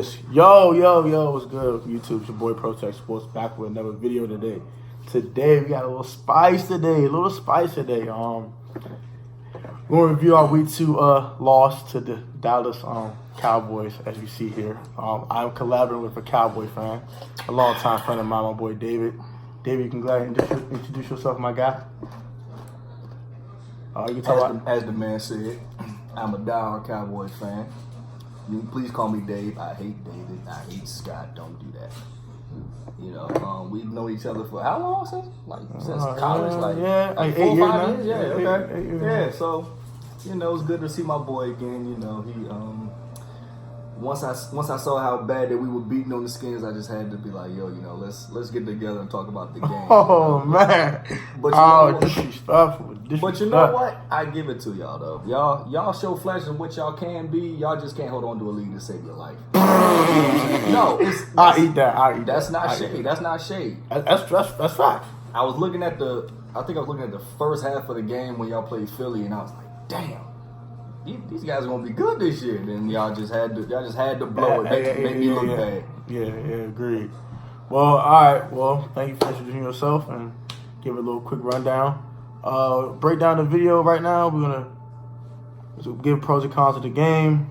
fist. Yo, what's good, YouTube? It's your boy Protect Sports back with another video today. Today we got a little spice today. We're gonna review our week 2 loss to the Dallas Cowboys, as you see here. I'm collaborating with a Cowboy fan, a longtime friend of mine, my boy David. David, you can go ahead and introduce yourself, my guy. You can talk as the man said, I'm a diehard Cowboys fan. You can please call me Dave. I hate David. I hate Scott. Don't do that. You know, we've known each other for how long since college? Like 4 or 5 years. Yeah, okay. Yeah, so it's good to see my boy again. You know, he once I saw how bad that we were beating on the Skins, I just had to be like, yo, let's get together and talk about the game. Oh man! But disrespectful. But you know what? I give it to y'all though. Y'all show flashes of what y'all can be. Y'all just can't hold on to a lead to save your life. No, I eat that. That's not shade. That's not shade. That's fact. I think I was looking at the first half of the game when y'all played Philly, and I was like, damn. These guys are gonna be good this year. Then y'all just had to blow it, make me look bad. Yeah, agreed. Well, all right. Well, thank you for introducing yourself and give it a little quick rundown. Break down the video right now. We're gonna give pros and cons of the game.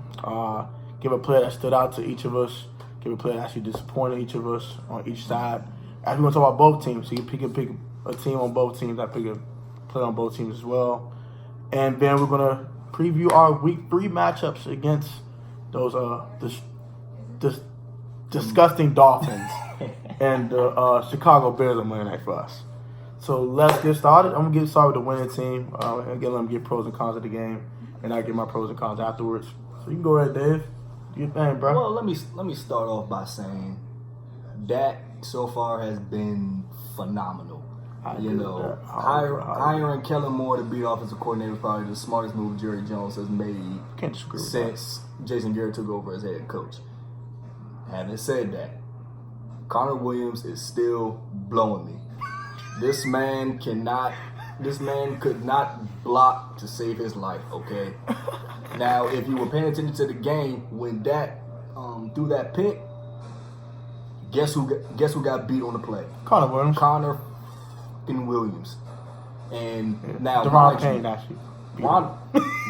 Give a player that stood out to each of us. Give a player that actually disappointed each of us on each side. Actually, we're gonna talk about both teams. So you can pick a team on both teams. I pick a player on both teams as well. And then we're gonna preview our week 3 matchups against those disgusting Dolphins and the Chicago Bears on Monday Night for us. So let's get started. I'm gonna get started with the winning team. Again, let me get pros and cons of the game, and I get my pros and cons afterwards. So you can go ahead, Dave. Do your thing, bro. Well, let me start off by saying Dak so far has been phenomenal. Hiring Kellen Moore to be offensive coordinator is probably the smartest move Jerry Jones has made since Jason Garrett took over as head coach. Having said that, Connor Williams is still blowing me. This man could not block to save his life, okay? Now, if you were paying attention to the game, when Dak threw that pick, guess who got beat on the play? Connor Williams. Williams. And now Deron Payne actually.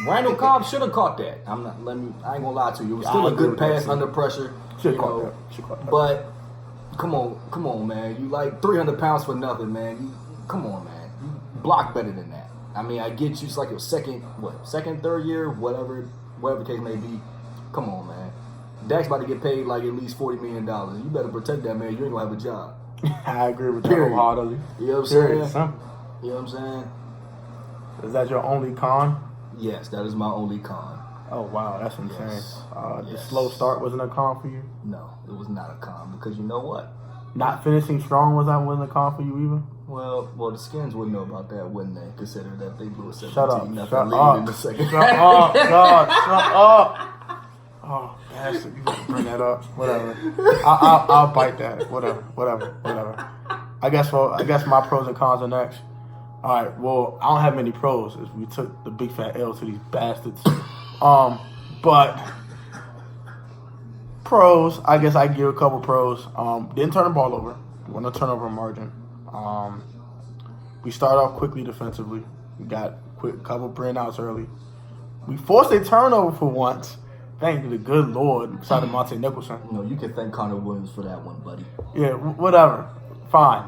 Randall Cobb should have caught that. I ain't gonna lie to you. It was still a good pass under pressure. Should caught that. But come on, man. You like 300 pounds for nothing, man. Come on, man. You block better than that. I mean, I get you. It's like your second, third year, whatever the case may be. Come on, man. Dak's about to get paid like at least $40 million. You better protect that man. You ain't gonna have a job. I agree with you wholeheartedly. You know what I'm saying? You know what I'm saying? Is that your only con? Yes, that is my only con. Oh, wow. That's insane. Yes. The slow start wasn't a con for you? No, it was not a con because you know what? Not finishing strong wasn't a con for you either? Well, the Skins would know about that, wouldn't they? Considering that they blew a 17-0 lead in the second. Shut up, God, shut up. Oh, bastard, you gotta bring that up. Whatever. I'll bite that. Whatever. I guess my pros and cons are next. All right. Well, I don't have many pros. We took the big fat L to these bastards. But pros, I guess I give a couple pros. Didn't turn the ball over. Won a turnover margin. We started off quickly defensively. We got couple bring outs early. We forced a turnover for once. Thank the good Lord, besides Monte Nicholson. No, you can thank Connor Williams for that one, buddy. Yeah, whatever. Fine.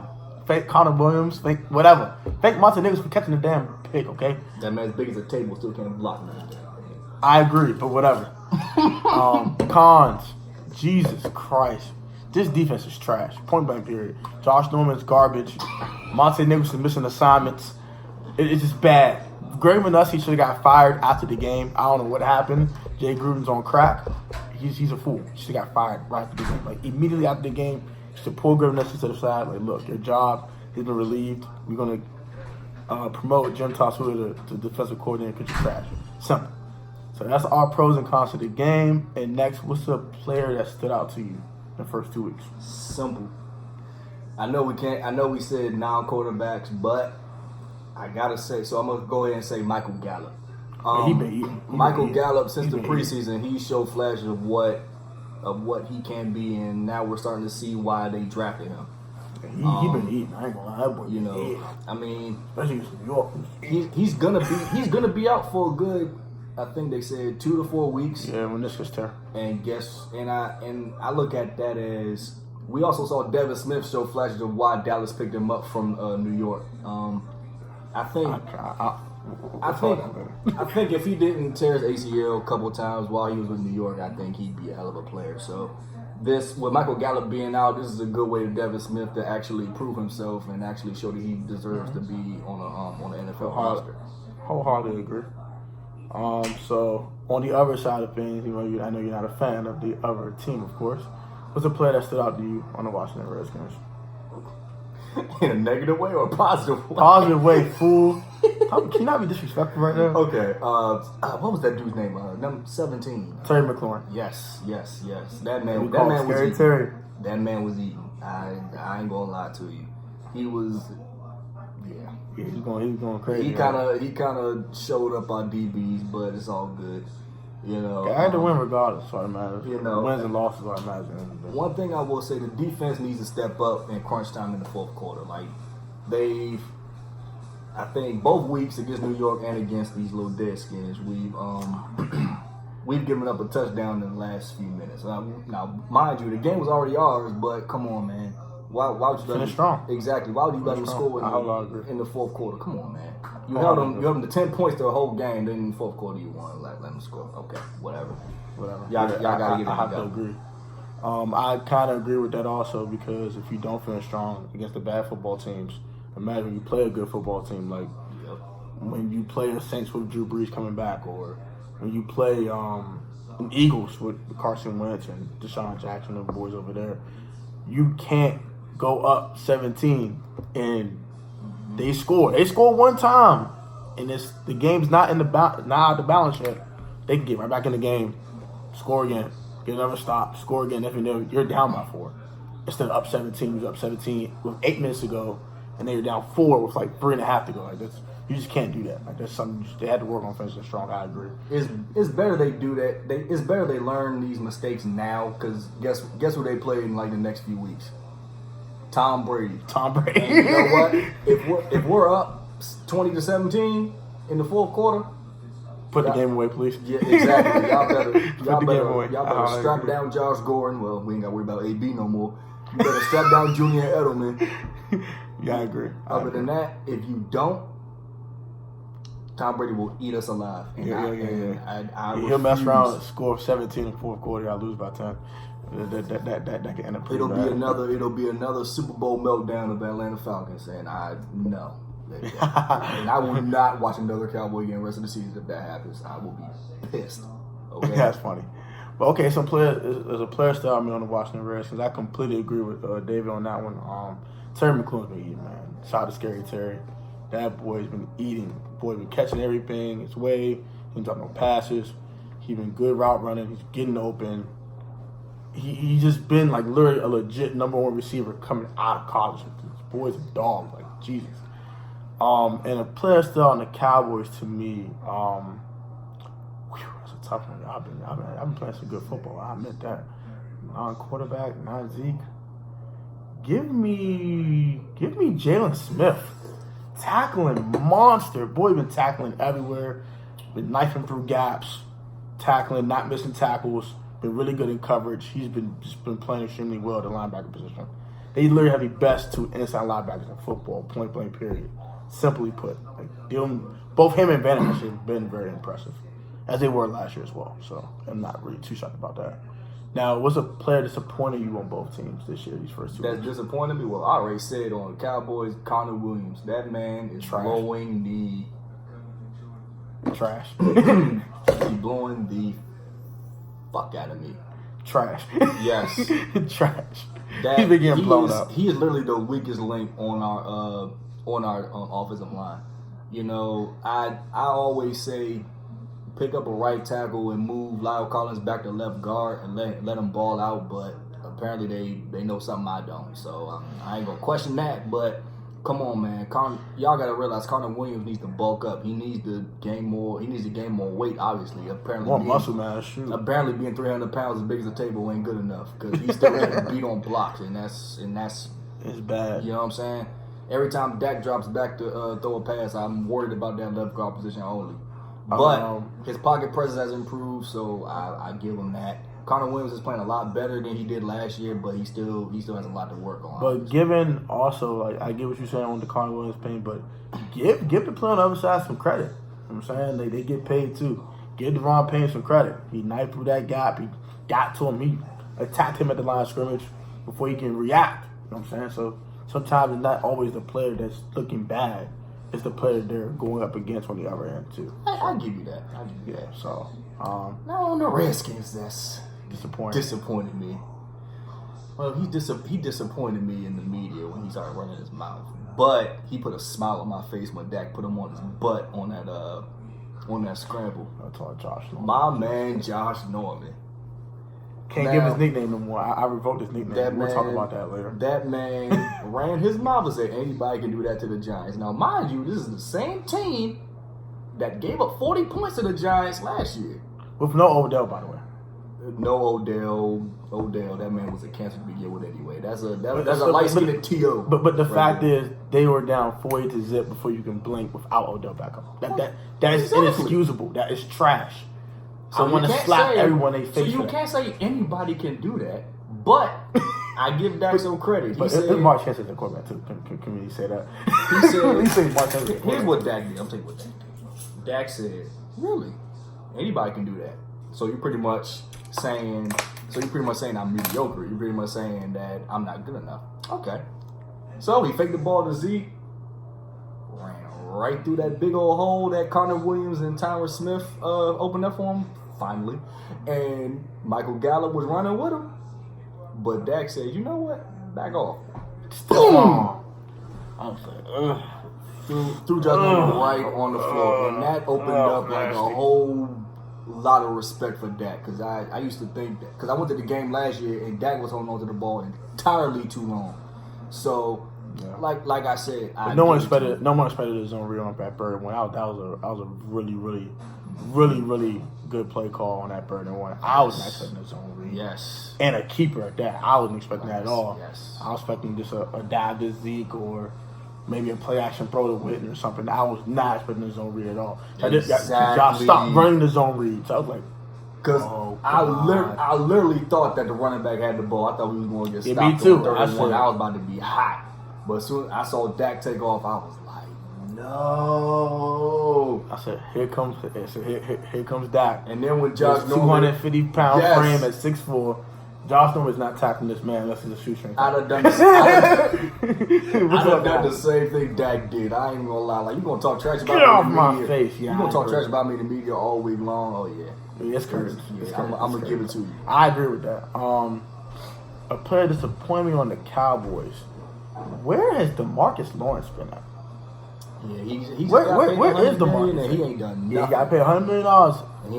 Thank Connor Williams. Thank whatever. Thank Monte Nicholson for catching the damn pick, okay? That man as big as a table still can't block me. I agree, but whatever. Cons. Jesus Christ. This defense is trash. Point blank period. Josh Norman's garbage. Monte Nicholson missing assignments. It's just bad. Greg Manussi should have got fired after the game. I don't know what happened. Jay Gruden's on crack. He's a fool. He should have got fired right after the game. Like, immediately after the game, he should pull Greg Manussi to the side. Like, look, your job has been relieved. We're going to promote Jim Tossuda to defensive coordinator because you're trash. Simple. So that's our pros and cons of the game. And next, what's a player that stood out to you in the first 2 weeks? Simple. I know we said non-quarterbacks, but I gotta say, so I'm gonna go ahead and say Michael Gallup. Michael Gallup, since the preseason, he showed flashes of what of what he can be, and now we're starting to see why they drafted him. He been eating. I ain't gonna lie, that boy. You know, eating. I mean, Especially in New York. he's gonna be out for a good. I think they said 2 to 4 weeks. Yeah, when this gets tear. And I look at that as we also saw Devin Smith show flashes of why Dallas picked him up from New York. I think if he didn't tear his ACL a couple times while he was with New York, I think he'd be a hell of a player. So this, with Michael Gallup being out, this is a good way to Devin Smith to actually prove himself and actually show that he deserves to be on an NFL roster. Wholeheartedly agree. So on the other side of things, I know you're not a fan of the other team, of course. What's a player that stood out to you on the Washington Redskins? In a negative way or a positive way? Positive way, fool. Can you not be disrespectful right now? Okay. What was that dude's name? Number 17. Terry McLaurin. Yes. That man was eating. Terry. That man was eating. I ain't gonna lie to you. He was. Yeah, he's going crazy. He kind of showed up on DBs, but it's all good. You know, I had to win regardless. So it matters. You know, wins and losses are what matters. One thing I will say, the defense needs to step up in crunch time in the fourth quarter. Like I think both weeks against New York and against these little deadskins, we've given up a touchdown in the last few minutes. Now, mind you, the game was already ours, but come on, man. Why would you let finish strong? Exactly. Why would you let them score in the fourth quarter? Come on, man. You held them to 10 points the whole game. Then in the fourth quarter, you won. Let them score. Okay, whatever. Y'all gotta get it. I have to agree. I kind of agree with that also, because if you don't finish strong against the bad football teams, imagine when you play a good football team, like when you play the Saints with Drew Brees coming back, or when you play the Eagles with Carson Wentz and Deshaun Jackson and the boys over there. You can't go up 17 and they score. They score one time, and the game's not out of the balance yet. They can get right back in the game, score again, get another stop, score again. If you're down by 4, instead of up 17, you was up 17 with 8 minutes to go, and then you're down 4 with like 3.5 to go. Like you just can't do that. Like that's something they had to work on finishing strong. I agree. It's better they do that. It's better they learn these mistakes now, because guess who they play in like the next few weeks? Tom Brady. And you know what? If we're up 20-17 in the fourth quarter, put the game away, please. Yeah, exactly. Y'all better strap down Josh Gordon. Well, we ain't got to worry about AB no more. You better strap down Julian Edelman. Yeah, I agree. Other than that, if you don't, Tom Brady will eat us alive. And he'll mess around and score 17 in the fourth quarter. I'll lose by 10. That can end up pretty bad. It'll be another Super Bowl meltdown of Atlanta Falcons, and I know. And I will not watch another Cowboy game the rest of the season if that happens. I will be pissed. Okay? That's funny. But okay, there's a player still on the Washington Redskins. I completely agree with David on that one. Terry McLaurin's been eating, man. Shout out to Scary Terry. That boy's been eating. Boy's been catching everything his way. He ain't dropped no passes. He's been good route running. He's getting open. He's just been like literally a legit number 1 receiver coming out of college. This boy's a dog, like Jesus. And a player still on the Cowboys to me. That's a tough one. I've been playing some good football. I admit that. Non-quarterback, non-Zeke. Give me Jalen Smith. Tackling monster. Boy, been tackling everywhere. Been knifing through gaps. Tackling, not missing tackles. Been really good in coverage. He's been playing extremely well at the linebacker position. They literally have the best 2 inside linebackers in football, point blank period. Simply put. Both him and Van have been very impressive, as they were last year as well. So I'm not really too shocked about that. Now, what's a player disappointing you on both teams this year, these first 2 That's weeks? disappointing me? Well, I already said on the Cowboys, Connor Williams. That man is blowing the... Trash. He's blowing the fuck out of me. Trash. Yes. Trash. He's been getting blown up. He is literally the weakest link on our offensive line. You know, I always say pick up a right tackle and move Lyle Collins back to left guard and let him ball out, but apparently they know something I don't. So I ain't gonna question that. But come on, man. Y'all gotta realize Connor Williams needs to bulk up. He needs to gain more. He needs to gain more weight. Obviously, apparently, More muscle mass. Shoot. Apparently, being 300 pounds as big as a table ain't good enough because he still has to beat on blocks, and that's It's bad. you know what I'm saying. Every time Dak drops back to throw a pass, I'm worried about that left guard position only. But his pocket presence has improved, so I give him that. Connor Williams is playing a lot better than he did last year, but he still has a lot to work on. But given also, like, I get what you're saying on the Connor Williams pain, but give the player on the other side some credit. You know what I'm saying? They get paid too. Give Deron Payne some credit. He knifed through that gap. He got to him. He attacked him at the line of scrimmage before he can react. You know what I'm saying? So sometimes it's not always the player that's looking bad. It's the player they're going up against on the other end too. I give you that. I give you that. So now on the Redskins, that's disappointing. Disappointed me. Well, he disappointed me in the media when he started running his mouth. But he put a smile on my face when Dak put him on his butt on that scramble. That's all Josh Norman. My man, Josh Norman. Can't give his nickname no more. I revoked his nickname. We'll talk about that later. That man ran his mouth and said anybody can do that to the Giants. Now, mind you, this is the same team that gave up 40 points to the Giants last year. With no Odell, by the way. No Odell, that man was a cancer to begin with anyway. That's a light-skinned T.O. But the fact is, they were down 40-0 before you can blink without Odell Beckham. That is inexcusable. That is trash. So I want to slap everyone they face. So you can't say anybody can do that, but I give Dak some credit. But it's Mark Chance is a quarterback too. Can we say that? He said Mark Chance. Here's what Dak did. I'm telling you what Dak did. Dak said, "Really, anybody can do that." So you're pretty much saying I'm mediocre. You're pretty much saying that I'm not good enough. Okay. So he faked the ball to Zeke, ran right through that big old hole that Connor Williams and Tyron Smith opened up for him, finally. And Michael Gallup was running with him. But Dak said, you know what? Back off. Boom! I was like, threw Josh Norman right on the floor. And that opened up like a whole lot of respect for Dak. Because I used to think that. Because I went to the game last year and Dak was holding on to the ball entirely too long. So, like I said, no one expected his zone read on Pat Bird one. That was a really, really, really, really good play call on that Bird one. I was not expecting a zone read. Yes. And a keeper at that. I wasn't expecting that at all. Yes. I was expecting just a dive to Zeke or maybe a play action throw to Witten or something. I was not expecting the zone read at all. Y'all stopped running the zone read. So I was like, because I literally thought that the running back had the ball. I thought we was going to get stopped. Me too. I was about to be hot. But as soon as I saw Dak take off, I was like, no. I said, here comes Dak. And then when Josh Norman, 250-pound frame at 6'4", Josh Norman is not tackling this man unless it's a shoestring. I'd have done the same thing Dak did. I ain't gonna lie. Like, you gonna talk trash about me? Get off my face. Yeah, you gonna talk trash about me in the media all week long? Oh yeah. It's crazy. I'm gonna give it to you. I agree with that. A player disappointed me on the Cowboys. Where has DeMarcus Lawrence been at? Yeah, he's where is DeMarcus? He ain't done nothing. He got paid $100 million. And he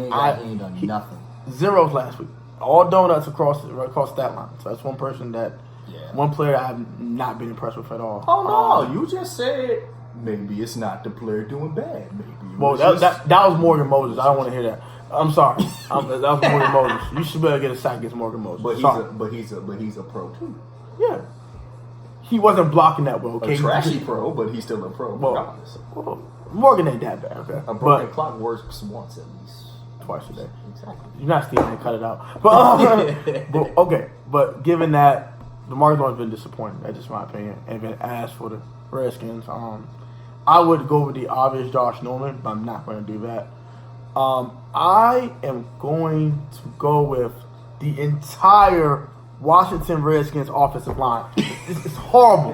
ain't done nothing. Zeros last week. All donuts across stat line. So that's one person one player I have not been impressed with at all. Oh no, you just said maybe it's not the player doing bad. Maybe. Well, that was Morgan Moses. I don't want to hear that. I'm sorry. That was Morgan Moses. You should better get a sack against Morgan Moses. But he's a pro too. Yeah. He wasn't blocking that well. Okay? A trashy pro, but he's still a pro. Well, Morgan ain't that bad. Okay. A broken clock works once at least. Twice a day. Exactly. You're not stealing it. Cut it out. But okay. But given that DeMarcus Lawrence been disappointing, that's just my opinion, and been asked for the Redskins. I would go with the obvious Josh Norman, but I'm not going to do that. I am going to go with the entire Washington Redskins offensive line. It's horrible.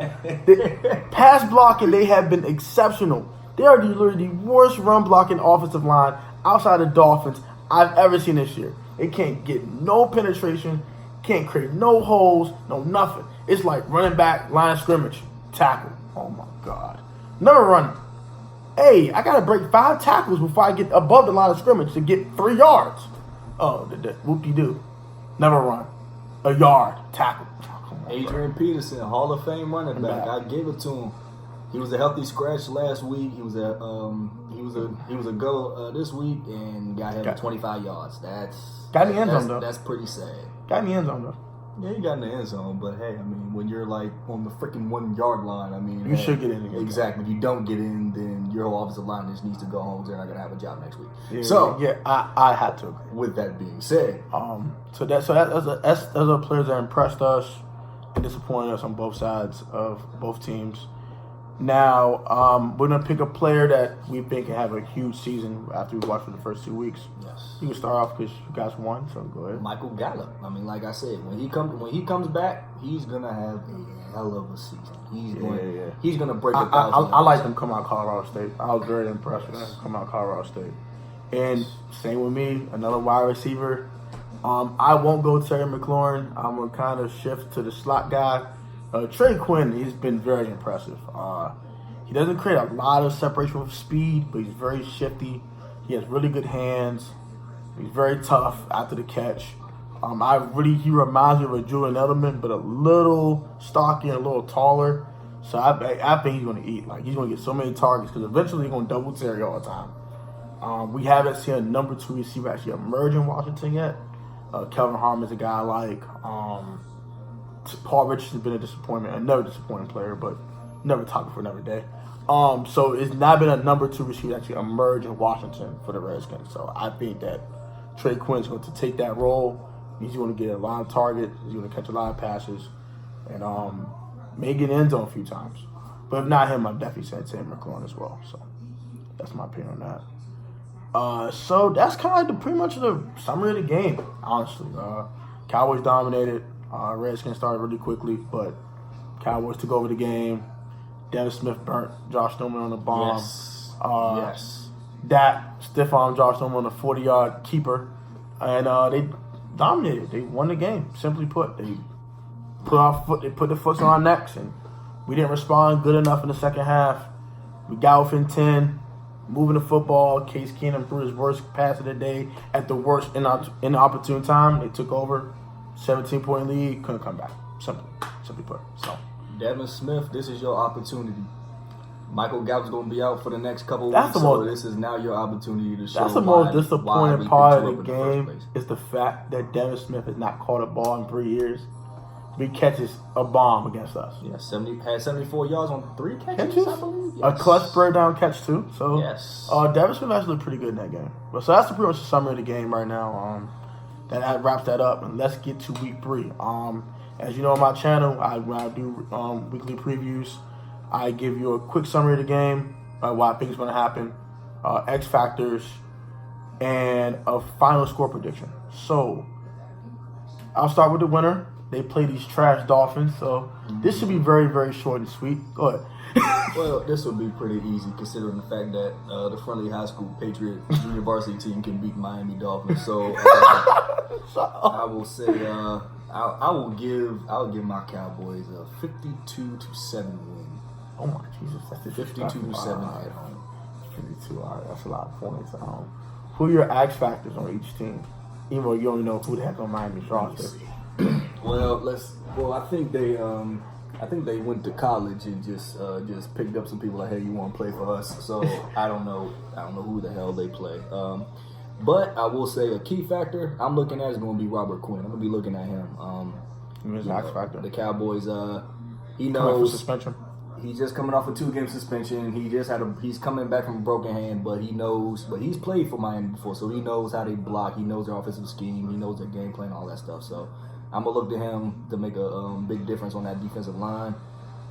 Pass blocking, they have been exceptional. They are literally the worst run blocking offensive line outside the Dolphins I've ever seen this year. They can't get no penetration, can't create no holes, no nothing. It's like running back, line of scrimmage, tackle. Oh my God. Never running. Hey, I got to break 5 tackles before I get above the line of scrimmage to get 3 yards. Oh, whoop-de-doo. Never run. A yard. Tackle. Adrian Peterson, Hall of Fame running back. I gave it to him. He was a healthy scratch last week. He was a go this week and got hit 25 yards. Got in the end zone though. That's pretty sad. Got in the end zone though. Yeah, he got in the end zone, but hey, I mean, when you're like on the freaking 1 yard line, I mean, You should get in the end exactly. If you don't get in, then your whole offensive line just needs to go home. They're not gonna have a job next week. Yeah, I had to agree. With that being said, so those are players that impressed us and disappointed us on both sides of both teams. Now, we're gonna pick a player that we think can have a huge season after we watch for the first 2 weeks. yes, You can start off because you guys won, so go ahead. Michael Gallup. I mean, like I said, when he comes back, he's gonna have a hell of a season. He's gonna break 1,000. I like them come out of Colorado State. I was very impressed with them come out of Colorado State. And same with me, another wide receiver. I won't go Terry McLaurin. I'm gonna kind of shift to the slot guy. Trey Quinn, he's been very impressive. He doesn't create a lot of separation with speed, but he's very shifty. He has really good hands. He's very tough after the catch. He reminds me of a Julian Edelman, but a little stocky and a little taller. So I think he's going to eat. Like, he's going to get so many targets because eventually he's going to double Terry all the time. We haven't seen a number 2 receiver actually emerge in Washington yet. Kelvin Harmon's a guy I like. Paul Richardson's been a disappointment, another disappointing player, but never topic for another day. So it's not been a number 2 receiver actually emerge in Washington for the Redskins. So I think that Trey Quinn's going to take that role. He's going to get a lot of targets. He's going to catch a lot of passes, and may get in the end zone a few times. But if not him, I'm definitely saying Terry McLaurin as well. So that's my opinion on that. So that's kind of like pretty much the summary of the game, honestly. Cowboys dominated. Redskins started really quickly, but Cowboys took over the game. Devin Smith burnt Josh Norman on the bomb. Yes. That stiff arm Josh Norman on a 40-yard keeper. And they dominated. They won the game, simply put. They put the foot on our necks, and we didn't respond good enough in the second half. We got within 10, moving the football. Case Keenum threw his worst pass of the day at the worst inopportune time. They took over. 17-point lead, couldn't come back. Simply put. So, Devin Smith, this is your opportunity. Michael Gallup's going to be out for the next couple of weeks, so this is now your opportunity to show. That's the most disappointing part of the game is the fact that Devin Smith has not caught a ball in 3 years. He catches a bomb against us. Yeah, had 74 yards on 3 catches, I believe. Yes. A clutch bird down catch too. So, yes. Devin Smith actually looked pretty good in that game. So that's pretty much the summary of the game right now. That wraps that up, and let's get to week 3. As you know on my channel, when I do weekly previews, I give you a quick summary of the game, what I think is going to happen, X factors, and a final score prediction. So I'll start with the winner. They play these trash Dolphins, so this should be very, very short and sweet. Go ahead. Well, this will be pretty easy considering the fact that the Friendly High School Patriot Junior Varsity team can beat Miami Dolphins. So I will say I'll give my Cowboys a 52-7 win. Oh my Jesus, that's 52-7 at home. 52, all right, that's a lot of points. Who are your X factors on each team? Even though you don't know who the heck on Miami's roster. Well, I think they went to college and just picked up some people like, hey, you want to play for us? So I don't know who the hell they play. But I will say a key factor I'm looking at is going to be Robert Quinn. I'm going to be looking at him. His X factor. The Cowboys. He knows. Coming for suspension. He's just coming off a 2-game suspension. He's coming back from a broken hand, but he knows. But he's played for Miami before, so he knows how they block. He knows their offensive scheme. He knows their game plan, all that stuff. So I'm gonna look to him to make a big difference on that defensive line.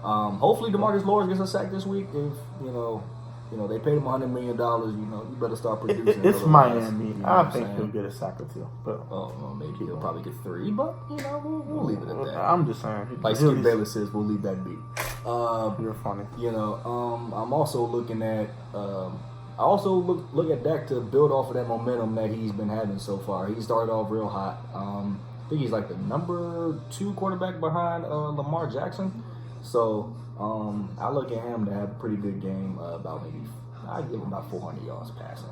Hopefully, DeMarcus Lawrence gets a sack this week. If they paid him $100 million, you better start producing. It's Miami. I think he'll get a sack or two. But maybe he'll probably get 3. But we'll leave it at that. I'm just saying. Like Skip Bayless says, we'll leave that be. You're funny. I'm also looking at. I also look at Dak to build off of that momentum that he's been having so far. He started off real hot. I think he's like the number 2 quarterback behind Lamar Jackson. So I look at him to have a pretty good game. I give him about 400 yards passing.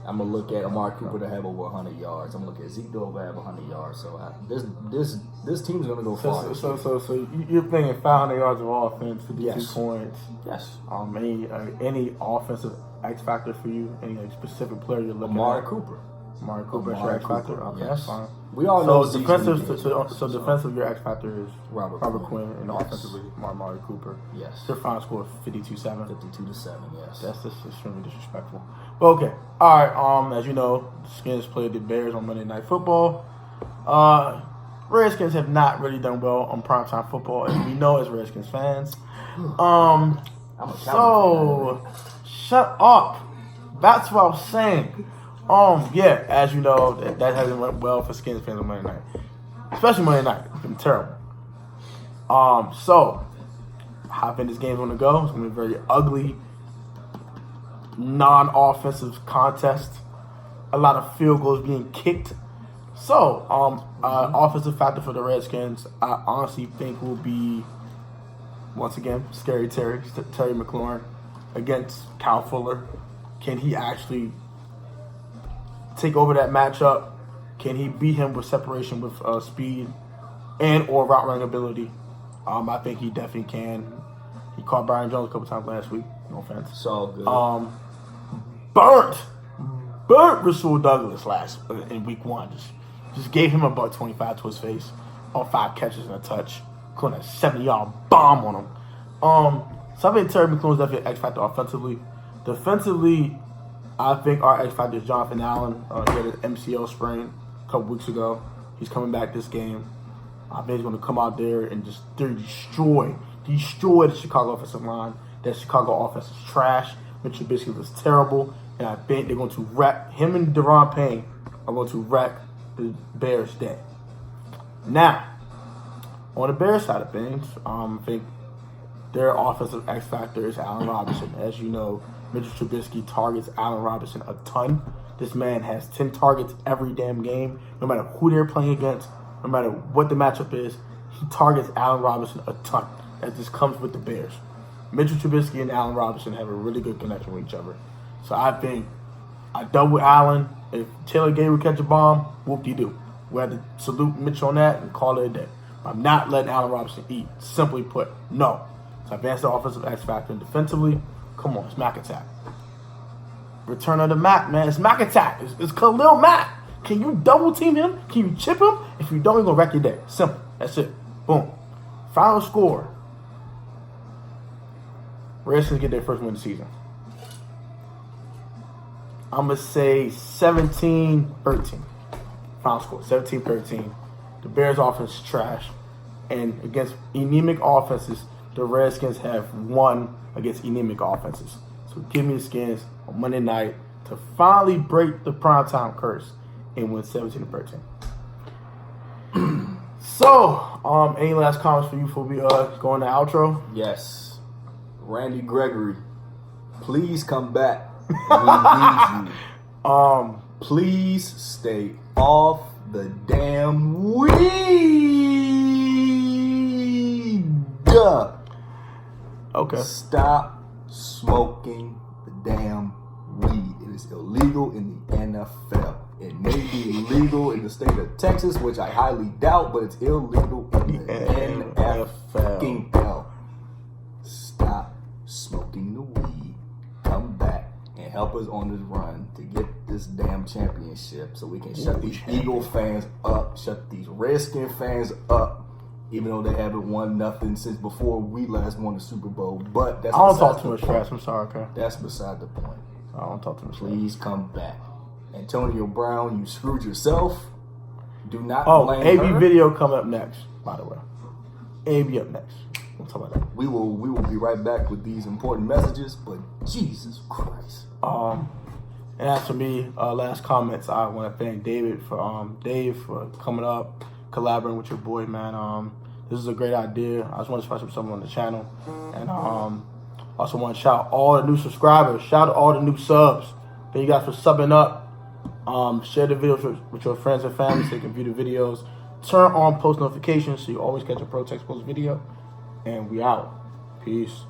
I'm gonna look at Amari Cooper to have over 100 yards. I'm gonna look at Zeke to over have 100 yards. So this team's gonna go far. So you're thinking 500 yards of offense, 52 Yes. points. Yes. Any offensive X factor for you? Any specific player you're looking Amari at? Cooper. Amari Cooper is your Amari X factor. Cooper, Okay, yes. that's fine. We all know So Zeke's defensive. gonna be So defensive, your X factor is Robert Quinn, and Yes. offensively, Amari Cooper. Yes. Their final score is 52-7. 52-7. Yes. That's just extremely disrespectful. But okay, all right. As you know, the Skins played the Bears on Monday Night Football. Redskins have not really done well on primetime football, as we know as Redskins fans. I'm a Cowboy So shut up. That's what I was saying. Yeah, as you know, that hasn't went well for Skins fans on Monday night, especially Monday night. It's been terrible. So how I think this game's gonna go? It's gonna be a very ugly, non-offensive contest. A lot of field goals being kicked. So, offensive factor for the Redskins, I honestly think will be, once again, Scary Terry McLaurin against Kyle Fuller. Can he actually take over that matchup? Can he beat him with separation, with speed and or route running ability? I think he definitely can. He caught Brian Jones a couple times last week. No offense. It's all good. Burnt Rasul Douglas in week 1. Just gave him about 25 to his face on 5 catches and a touch. Calling a 70-yard bomb on him. So I think Terry McLaurin's definitely an X factor offensively. Defensively, I think our X factor is Jonathan Allen. He had an MCL sprain a couple weeks ago. He's coming back this game. I think he's going to come out there and just destroy the Chicago offensive line. That Chicago offense is trash. Mitch Trubisky was terrible. And I think they're going to wreck him and Deron Payne are going to wreck the Bears' day. Now, on the Bears side of things, I think their offensive X factor is Allen Robinson. As you know, Mitchell Trubisky targets Allen Robinson a ton. This man has 10 targets every damn game, no matter who they're playing against, no matter what the matchup is. He targets Allen Robinson a ton. That just comes with the Bears. Mitchell Trubisky and Allen Robinson have a really good connection with each other. So I think I double Allen. If Taylor Gabriel catch a bomb, whoop-de-doo. We have to salute Mitch on that and call it a day. I'm not letting Allen Robinson eat. Simply put, no. So advance the offensive X factor. And defensively, come on, it's Mac attack. Return of the Mac, man. It's Mac attack. It's Khalil Mack. Can you double team him? Can you chip him? If you don't, you're going to wreck your day. Simple. That's it. Boom. Final score. Redskins get their first win of the season. I'm going to say 17-13. Final score, 17-13. The Bears' offense is trash. And against anemic offenses, the Redskins have won against anemic offenses. So give me the Skins on Monday night to finally break the primetime curse and win 17-13. So, any last comments for you before we go on the outro? Yes. Randy Gregory, please come back. We need you. Please stay off the damn weed. Okay. Stop smoking the damn weed. It is illegal in the NFL. It may be legal in the state of Texas, which I highly doubt, but it's illegal in the NFL. Stop smoking the weed. Come back and help us on this run to get this damn championship so we can shut these Eagle fans up, shut these Redskin fans up, even though they haven't won nothing since before we last won the Super Bowl. But that's I don't talk too much trash. I'm sorry, okay? That's beside the point. I don't talk too much trash. Please come back. Antonio Brown, you screwed yourself. Do not blame AB her. video coming up next, by the way. AB up next. We'll talk about that. We will be right back with these important messages, but Jesus Christ. And as for me, last comments, I want to thank Dave for coming up, collaborating with your boy, man. This is a great idea. I just want to spice up something on the channel. And also want to shout out all the new subscribers. Shout out all the new subs. Thank you guys for subbing up. Share the videos with your friends and family so you can view the videos. Turn on post notifications so you always catch a Pro Text Post video. And we out. Peace.